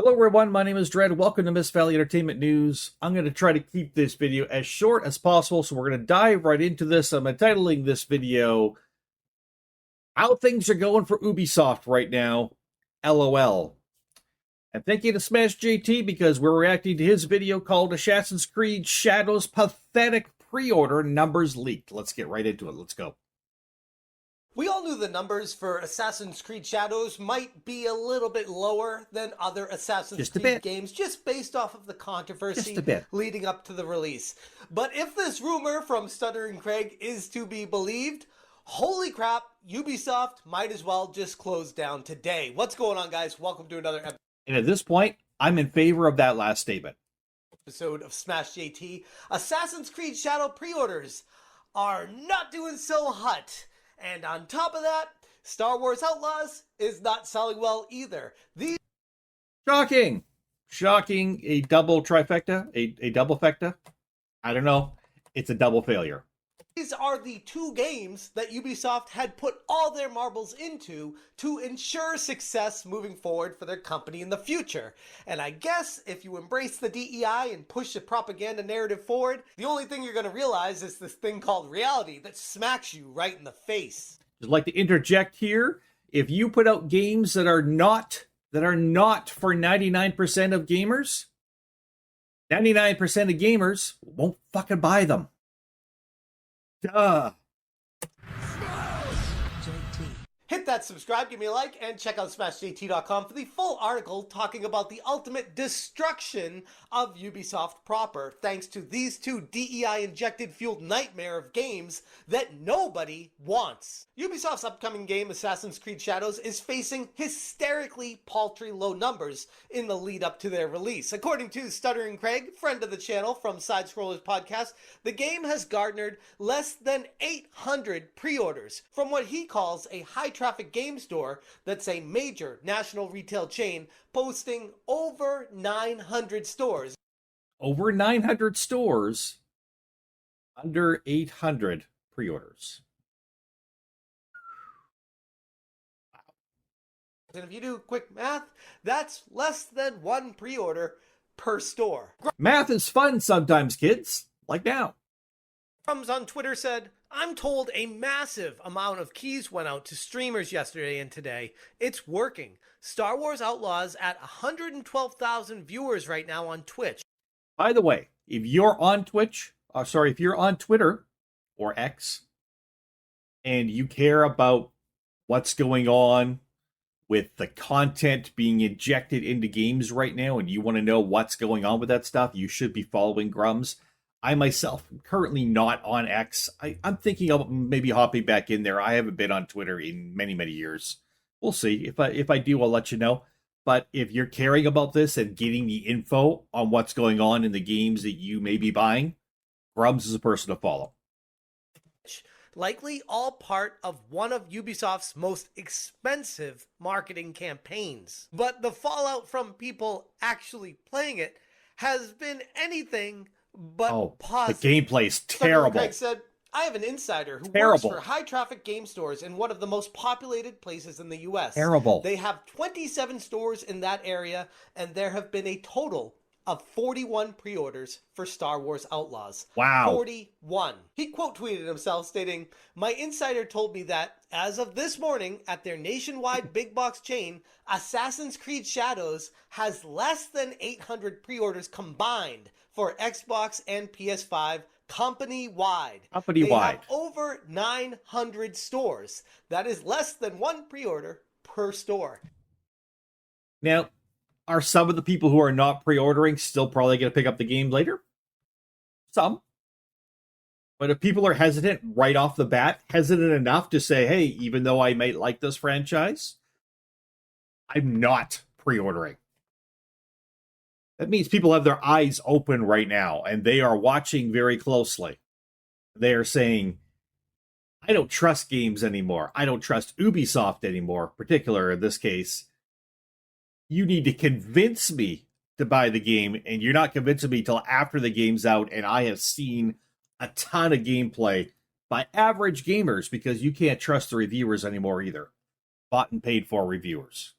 Hello everyone, my name is Dread. Welcome to Miss Valley Entertainment News. I'm going to try to keep this video as short as possible, so we're going to dive right into this. I'm entitling this video, How Things Are Going for Ubisoft Right Now, LOL. And thank you to Smash JT because we're reacting to his video called Assassin's Creed Shadows Pathetic Pre-Order Numbers Leaked. Let's get right into it. Let's go. We all knew the numbers for Assassin's Creed Shadows might be a little bit lower than other Assassin's Creed games, just based off of the controversy leading up to the release. But if this rumor from Stuttering Craig is to be believed, holy crap, Ubisoft might as well just close down today. What's going on, guys? Welcome to another episode. And at this point, I'm in favor of that last statement. Episode of Smash JT. Assassin's Creed Shadow pre-orders are not doing so hot. And on top of that, Star Wars Outlaws is not selling well either. Shocking. Shocking. A double trifecta? A double fecta? I don't know. It's a double failure. These are the two games that Ubisoft had put all their marbles into to ensure success moving forward for their company in the future. And I guess if you embrace the DEI and push the propaganda narrative forward, the only thing you're going to realize is this thing called reality that smacks you right in the face. I'd like to interject here. If you put out games that are not for 99% of gamers, 99% of gamers won't fucking buy them. Duh. Hit that subscribe, give me a like, and check out SmashJT.com for the full article talking about the ultimate destruction of Ubisoft proper, thanks to these two DEI-injected fueled nightmare of games that nobody wants. Ubisoft's upcoming game, Assassin's Creed Shadows, is facing hysterically paltry low numbers in the lead up to their release. According to Stuttering Craig, friend of the channel from Side Scrollers Podcast, the game has garnered less than 800 pre-orders from what he calls a high-traffic game store that's a major national retail chain boasting over 900 stores. Over 900 stores, under 800 pre-orders. And if you do quick math, that's less than one pre-order per store. Math is fun sometimes, kids. Like now. Crumbs on Twitter said, I'm told a massive amount of keys went out to streamers yesterday and today. It's working. Star Wars Outlaws at 112,000 viewers right now on Twitch. By the way, if you're on if you're on Twitter or X and you care about what's going on with the content being injected into games right now and you want to know what's going on with that stuff, you should be following Grums. I myself am currently not on X. I'm thinking of maybe hopping back in there. I haven't been on Twitter in many, many years. We'll see. If I do, I'll let you know. But if you're caring about this and getting the info on what's going on in the games that you may be buying, Grums is a person to follow. Likely all part of one of Ubisoft's most expensive marketing campaigns. But the fallout from people actually playing it has been anything but positive. The gameplay's terrible. Craig said, I have an insider who works for high-traffic game stores in one of the most populated places in the U.S. Terrible. They have 27 stores in that area, and there have been a total of 41 pre-orders for Star Wars Outlaws. Wow. 41. He quote tweeted himself stating, my insider told me that as of this morning at their nationwide big box chain, Assassin's Creed Shadows has less than 800 pre-orders combined for Xbox and PS5 company-wide. They have over 900 stores. That is less than one pre-order per store. Now, are some of the people who are not pre-ordering still probably going to pick up the game later? Some. But if people are hesitant right off the bat, hesitant enough to say, hey, even though I might like this franchise, I'm not pre-ordering. That means people have their eyes open right now, and they are watching very closely. They are saying, I don't trust games anymore. I don't trust Ubisoft anymore, particular in this case. You need to convince me to buy the game, and you're not convincing me till after the game's out, and I have seen a ton of gameplay by average gamers because you can't trust the reviewers anymore either. Bought and paid for reviewers.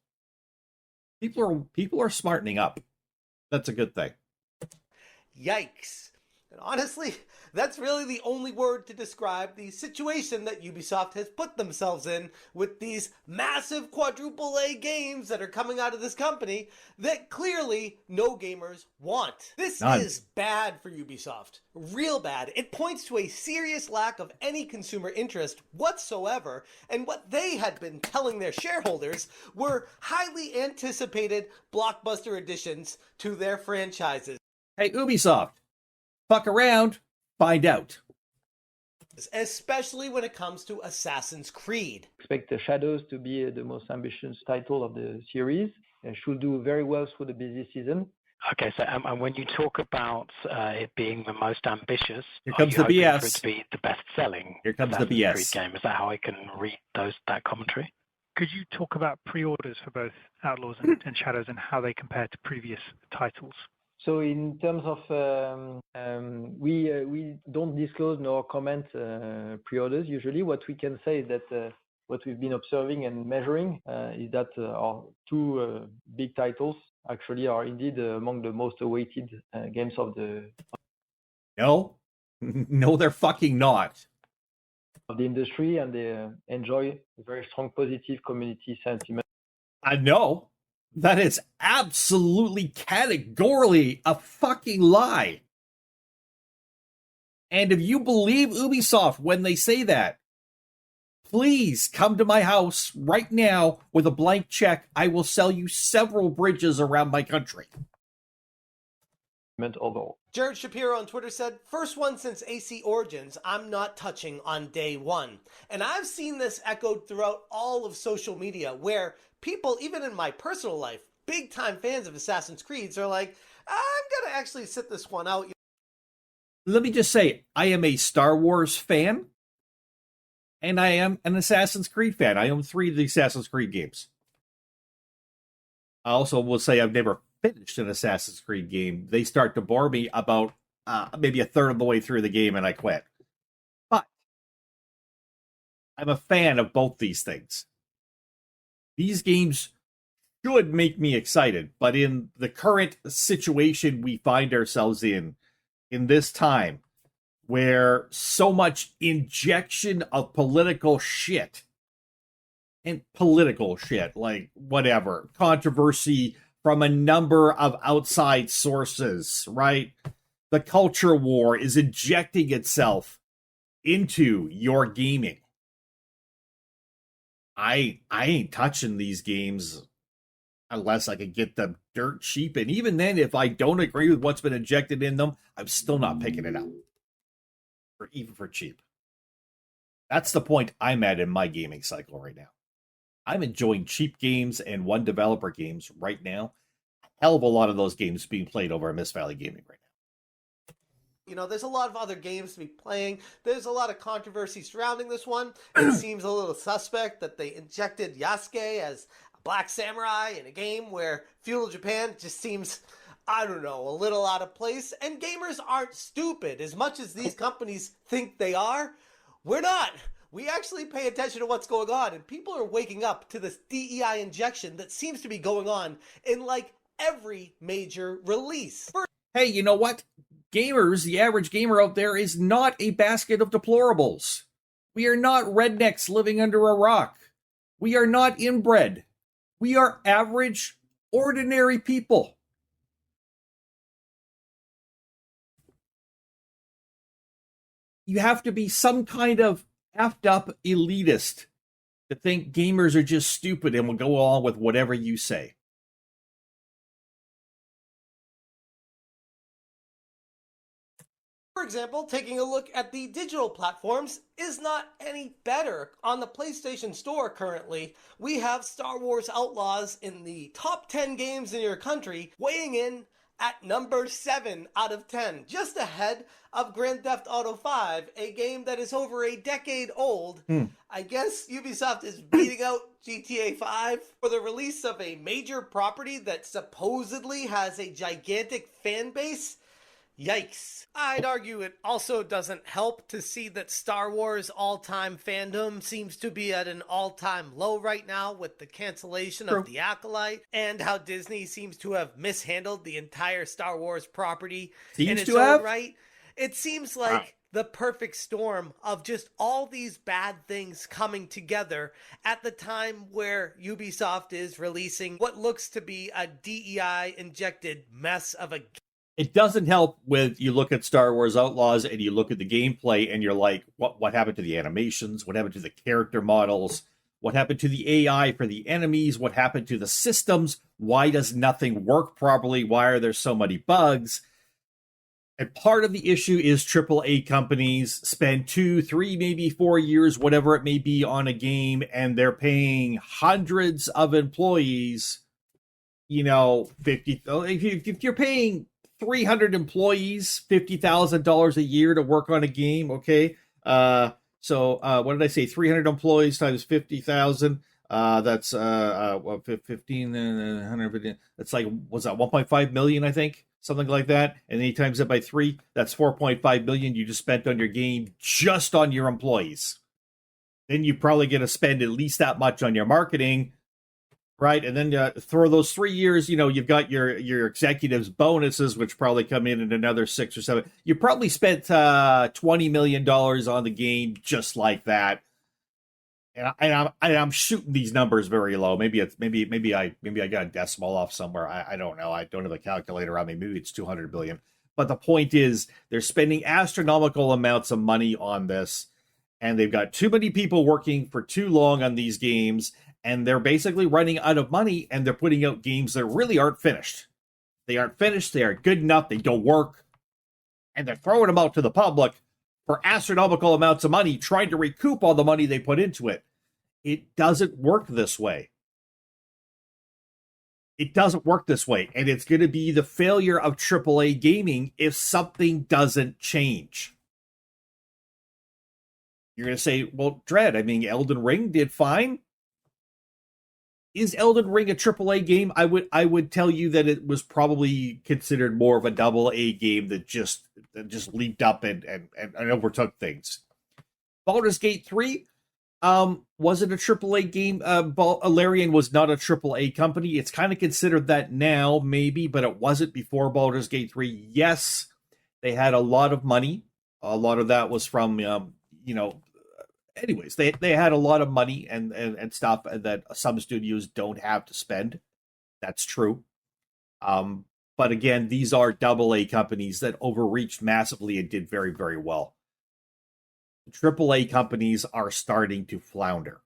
People are smartening up. That's a good thing. Yikes. And honestly, that's really the only word to describe the situation that Ubisoft has put themselves in with these massive quadruple A games that are coming out of this company that clearly no gamers want. This None. is bad for Ubisoft. Real bad. It points to a serious lack of any consumer interest whatsoever, and what they had been telling their shareholders were highly anticipated blockbuster additions to their franchises. Hey, Ubisoft, fuck around, find out. Especially when it comes to Assassin's Creed. Expect the Shadows to be the most ambitious title of the series. It should do very well through the busy season. Okay, so and when you talk about it being the most ambitious, here comes the hoping BS. for it to be the best-selling Here comes Assassin's the BS. Creed game? Is that how I can read that commentary? Could you talk about pre-orders for both Outlaws and Shadows and how they compare to previous titles? So in terms of, we don't disclose nor comment pre-orders. Usually what we can say is that what we've been observing and measuring is that our two big titles actually are indeed among the most awaited games of the No, no, they're fucking not. Of the industry, and they enjoy very strong positive community sentiment. I know. That is absolutely categorically a fucking lie. And if you believe Ubisoft when they say that, please come to my house right now with a blank check. I will sell you several bridges around my country. Overall. Jared Shapiro on Twitter said, first one since AC Origins, I'm not touching on day one. And I've seen this echoed throughout all of social media where people, even in my personal life, big time fans of Assassin's Creed are like, I'm going to actually sit this one out. Let me just say, I am a Star Wars fan and I am an Assassin's Creed fan. I own 3 of the Assassin's Creed games. I also will say I've never finished an Assassin's Creed game. They start to bore me about maybe a third of the way through the game and I quit. But I'm a fan of both these things. These games should make me excited, but in the current situation we find ourselves in this time, where so much injection of political shit, like whatever, controversy from a number of outside sources, right? The culture war is injecting itself into your gaming. I ain't touching these games unless I can get them dirt cheap. And even then, if I don't agree with what's been injected in them, I'm still not picking it up. Or even for cheap. That's the point I'm at in my gaming cycle right now. I'm enjoying cheap games and one developer games right now. A hell of a lot of those games being played over at Mist Valley Gaming right now. You know, there's a lot of other games to be playing. There's a lot of controversy surrounding this one. It seems a little suspect that they injected Yasuke as a black samurai in a game where feudal Japan just seems, I don't know, a little out of place. And gamers aren't stupid. As much as these companies think they are, we're not. We actually pay attention to what's going on, and people are waking up to this DEI injection that seems to be going on in like every major release. Hey, you know what? Gamers, the average gamer out there, is not a basket of deplorables. We are not rednecks living under a rock. We are not inbred. We are average, ordinary people. You have to be some kind of effed up elitist to think gamers are just stupid and will go along with whatever you say. For example, taking a look at the digital platforms is not any better. On the PlayStation Store currently, we have Star Wars Outlaws in the top 10 games in your country, weighing in at number 7 out of 10, just ahead of Grand Theft Auto 5, a game that is over a decade old. I guess Ubisoft is beating out GTA 5 for the release of a major property that supposedly has a gigantic fan base. Yikes. I'd argue it also doesn't help to see that Star Wars all-time fandom seems to be at an all-time low right now with the cancellation True. of The Acolyte, and how Disney seems to have mishandled the entire Star Wars property in Seems its to own have? right. It seems like the perfect storm of just all these bad things coming together at the time where Ubisoft is releasing what looks to be a DEI-injected mess of a It doesn't help with you look at Star Wars Outlaws and you look at the gameplay and you're like, what happened to the animations? What happened to the character models? What happened to the AI for the enemies? What happened to the systems? Why does nothing work properly? Why are there so many bugs? And part of the issue is AAA companies spend 2, 3, maybe 4 years, whatever it may be, on a game, and they're paying hundreds of employees, 50. If you're paying 300 employees $50,000 a year to work on a game, okay? So what did I say? 300 employees times 50,000. That's 15, 150. That's like, what's that? 1.5 million, I think, something like that. And then he times it by 3. That's 4.5 million you just spent on your game, just on your employees. Then you're probably going to spend at least that much on your marketing. Right, and then through those 3 years, you've got your executives' bonuses, which probably come in another 6 or 7. You probably spent $20 million on the game just like that, and I'm shooting these numbers very low. Maybe I got a decimal off somewhere. I don't know. I don't have a calculator on me. Maybe it's 200 billion. But the point is, they're spending astronomical amounts of money on this, and they've got too many people working for too long on these games. And they're basically running out of money, and they're putting out games that really aren't finished. They aren't finished. They aren't good enough. They don't work. And they're throwing them out to the public for astronomical amounts of money, trying to recoup all the money they put into it. It doesn't work this way. It doesn't work this way. And it's going to be the failure of AAA gaming if something doesn't change. You're going to say, well, Dread, Elden Ring did fine. Is Elden Ring a AAA game? I would tell you that it was probably considered more of a AA game that just leaped up and overtook things. Baldur's Gate 3 was it a AAA game? Larian was not a AAA company. It's kind of considered that now, maybe, but it wasn't before Baldur's Gate 3. Yes, they had a lot of money. A lot of that was from anyways, they had a lot of money and stuff that some studios don't have to spend. That's true. But again, these are AA companies that overreached massively and did very, very well. AAA companies are starting to flounder.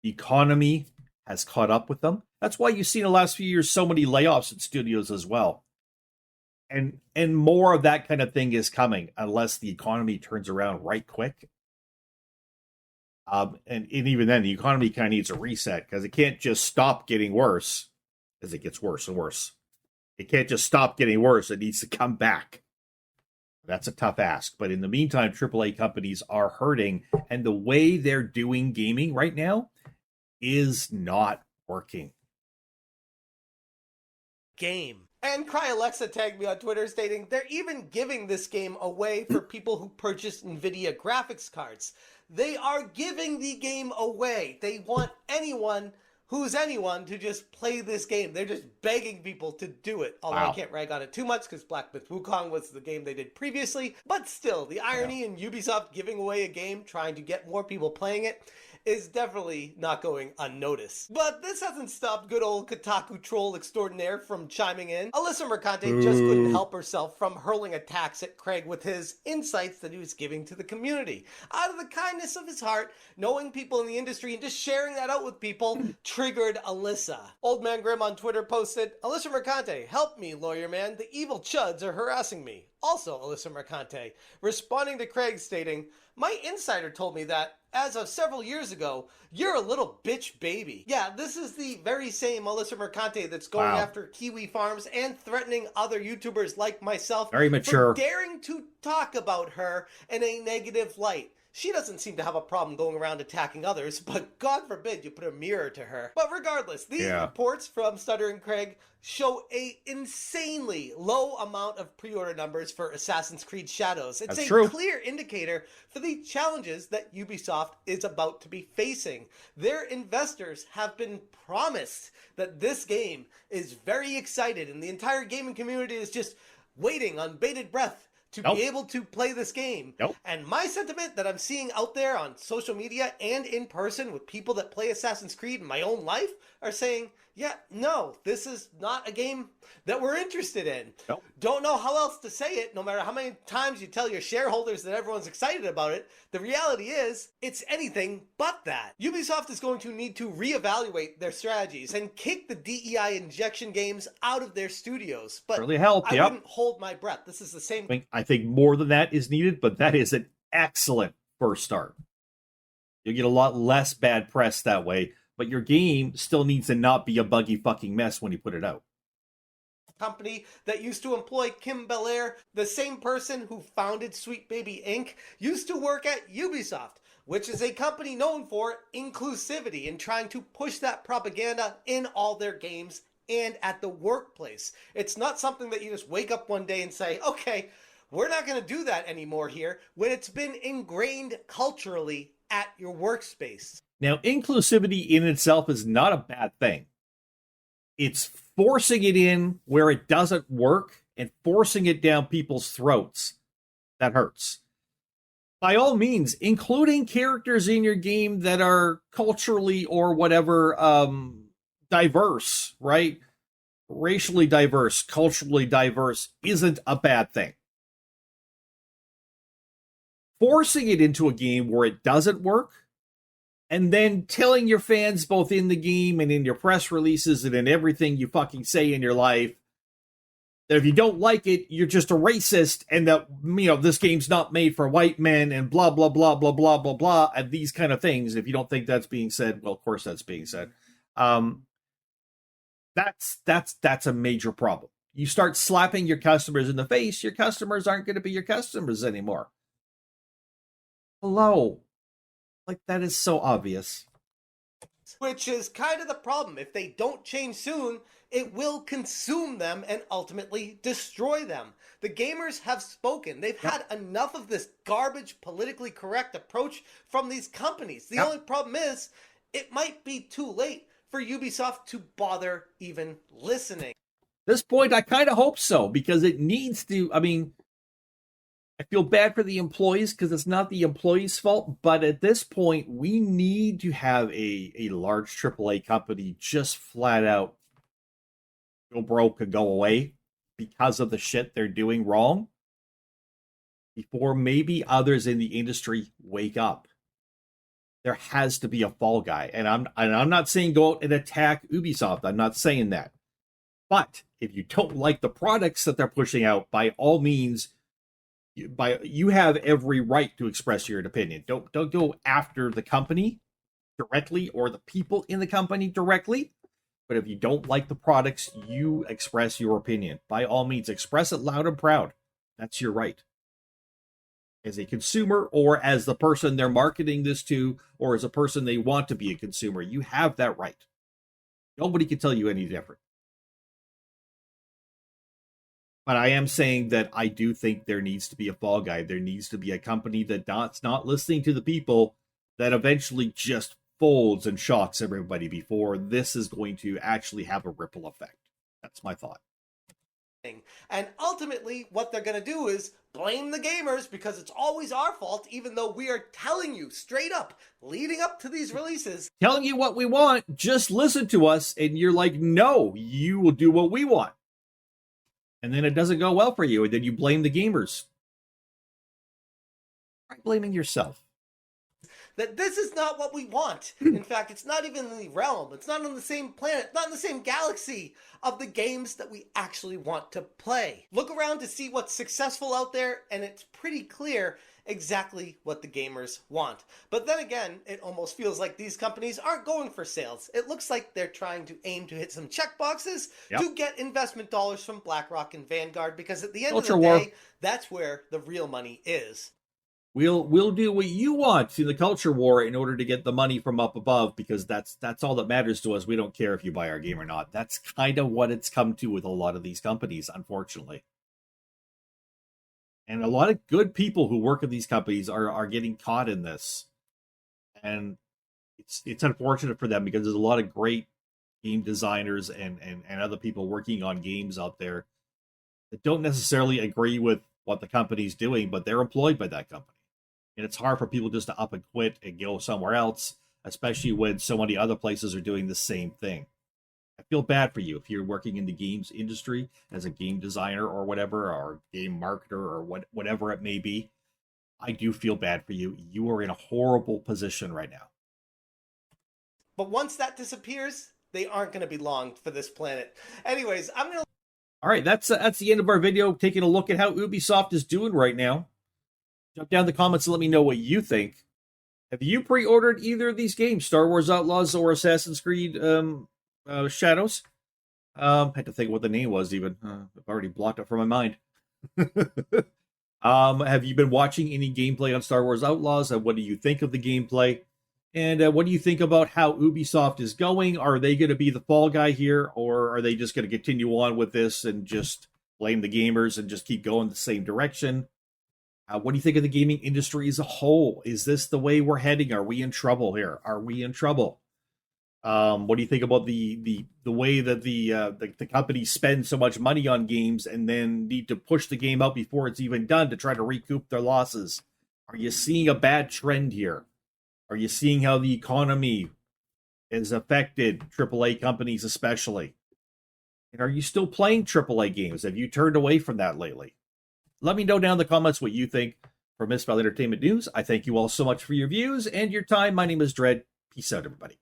The economy has caught up with them. That's why you've seen in the last few years so many layoffs in studios as well. And more of that kind of thing is coming unless the economy turns around right quick. And even then, the economy kind of needs a reset because it can't just stop getting worse as it gets worse and worse. It can't just stop getting worse. It needs to come back. That's a tough ask. But in the meantime, AAA companies are hurting. And the way they're doing gaming right now is not working. Game. And Cry Alexa tagged me on Twitter stating they're even giving this game away for people who purchased NVIDIA graphics cards. They are giving the game away. They want anyone who's anyone to just play this game. They're just begging people to do it. Although I can't rag on it too much because Black Myth Wukong was the game they did previously. But still, the irony in Ubisoft giving away a game, trying to get more people playing it, is definitely not going unnoticed. But this hasn't stopped good old Kotaku troll extraordinaire from chiming in. Alyssa Mercante just couldn't help herself from hurling attacks at Craig with his insights that he was giving to the community. Out of the kindness of his heart, knowing people in the industry and just sharing that out with people triggered Alyssa. Old Man Grim on Twitter posted, Alyssa Mercante, help me, lawyer man. The evil chuds are harassing me. Also, Alyssa Mercante, responding to Craig stating, my insider told me that, as of several years ago, you're a little bitch baby. Yeah, this is the very same Alyssa Mercante that's going after Kiwi Farms and threatening other YouTubers like myself Very mature. for daring to talk about her in a negative light. She doesn't seem to have a problem going around attacking others, but God forbid you put a mirror to her. But regardless, these reports from Stutter and Craig show a insanely low amount of pre-order numbers for Assassin's Creed Shadows. It's a clear indicator for the challenges that Ubisoft is about to be facing. Their investors have been promised that this game is very excited, and the entire gaming community is just waiting on bated breath to be able to play this game. And my sentiment that I'm seeing out there on social media and in person with people that play Assassin's Creed in my own life are saying, yeah, no, this is not a game that we're interested in. Don't know how else to say it, no matter how many times you tell your shareholders that everyone's excited about it. The reality is, it's anything but that. Ubisoft is going to need to reevaluate their strategies and kick the DEI injection games out of their studios. But really help. I wouldn't hold my breath. This is the same. I think more than that is needed, but that is an excellent first start. You'll get a lot less bad press that way, but your game still needs to not be a buggy fucking mess when you put it out. Company that used to employ Kim Belair, the same person who founded Sweet Baby Inc., used to work at Ubisoft, which is a company known for inclusivity and trying to push that propaganda in all their games and at the workplace. It's not something that you just wake up one day and say, okay, we're not going to do that anymore here, when it's been ingrained culturally at your workspace. Now, inclusivity in itself is not a bad thing. It's forcing it in where it doesn't work and forcing it down people's throats that hurts. By all means, including characters in your game that are culturally or whatever diverse, right? Racially diverse, culturally diverse isn't a bad thing. Forcing it into a game where it doesn't work, and then telling your fans both in the game and in your press releases and in everything you fucking say in your life that if you don't like it, you're just a racist and that, you know, this game's not made for white men and blah, blah, blah, blah, blah, blah, blah, and these kind of things. If you don't think that's being said, well, of course that's being said. That's a major problem. You start slapping your customers in the face, your customers aren't going to be your customers anymore. Hello. Like, that is so obvious. Which is kind of the problem. If they don't change soon, it will consume them and ultimately destroy them. The gamers have spoken. They've had enough of this garbage, politically correct approach from these companies. The only problem is, it might be too late for Ubisoft to bother even listening. At this point, I kind of hope so, because it needs to. I mean, I feel bad for the employees because it's not the employees' fault, but at this point, we need to have a large AAA company just flat out go broke and go away because of the shit they're doing wrong before maybe others in the industry wake up. There has to be a fall guy, and I'm not saying go out and attack Ubisoft. I'm not saying that. But if you don't like the products that they're pushing out, by all means, you have every right to express your opinion. Don't go after the company directly or the people in the company directly. But if you don't like the products, you express your opinion. By all means, express it loud and proud. That's your right. As a consumer, or as the person they're marketing this to, or as a person they want to be a consumer, you have that right. Nobody can tell you any different. But I am saying that I do think there needs to be a fall guy. There needs to be a company that's not listening to the people, that eventually just folds and shocks everybody before this is going to actually have a ripple effect. That's my thought. And ultimately, what they're going to do is blame the gamers because it's always our fault, even though we are telling you straight up, leading up to these releases. Telling you what we want, just listen to us. And you're like, no, you will do what we want. And then it doesn't go well for you, and then you blame the gamers. Try blaming yourself. That this is not what we want. In fact, it's not even in the realm. It's not on the same planet, not in the same galaxy of the games that we actually want to play. Look around to see what's successful out there, and it's pretty clear exactly what the gamers want. But then again, it almost feels like these companies aren't going for sales. It looks like they're trying to aim to hit some checkboxes to get investment dollars from BlackRock and Vanguard, because at the end of the day, that's where the real money is. we'll do what you want in the culture war in order to get the money from up above, because that's all that matters to us. We don't care if you buy our game or not. That's kind of what it's come to with a lot of these companies, unfortunately. And a lot of good people who work at these companies are getting caught in this. And it's unfortunate for them, because there's a lot of great game designers and other people working on games out there that don't necessarily agree with what the company's doing, but they're employed by that company. And it's hard for people just to up and quit and go somewhere else, especially when so many other places are doing the same thing. I feel bad for you if you're working in the games industry as a game designer or whatever, or game marketer or whatever it may be. I do feel bad for you. You are in a horrible position right now. But once that disappears, they aren't going to be long for this planet. Anyways, I'm going to... All right, that's the end of our video, taking a look at how Ubisoft is doing right now. Jump down in the comments and let me know what you think. Have you pre-ordered either of these games, Star Wars Outlaws or Assassin's Creed Shadows? Had to think what the name was even. I've already blocked it from my mind. Have you been watching any gameplay on Star Wars Outlaws? What do you think of the gameplay? And what do you think about how Ubisoft is going? Are they going to be the fall guy here, or are they just going to continue on with this and just blame the gamers and just keep going the same direction? What do you think of the gaming industry as a whole? Is this the way we're heading? Are we in trouble here? Are we in trouble? What do you think about the way that the companies spend so much money on games and then need to push the game out before it's even done to try to recoup their losses? Are you seeing a bad trend here? Are you seeing how the economy has affected AAA companies especially? And are you still playing AAA games? Have you turned away from that lately? Let me know down in the comments what you think. For Misspelled Entertainment News, I thank you all so much for your views and your time. My name is Dread. Peace out, everybody.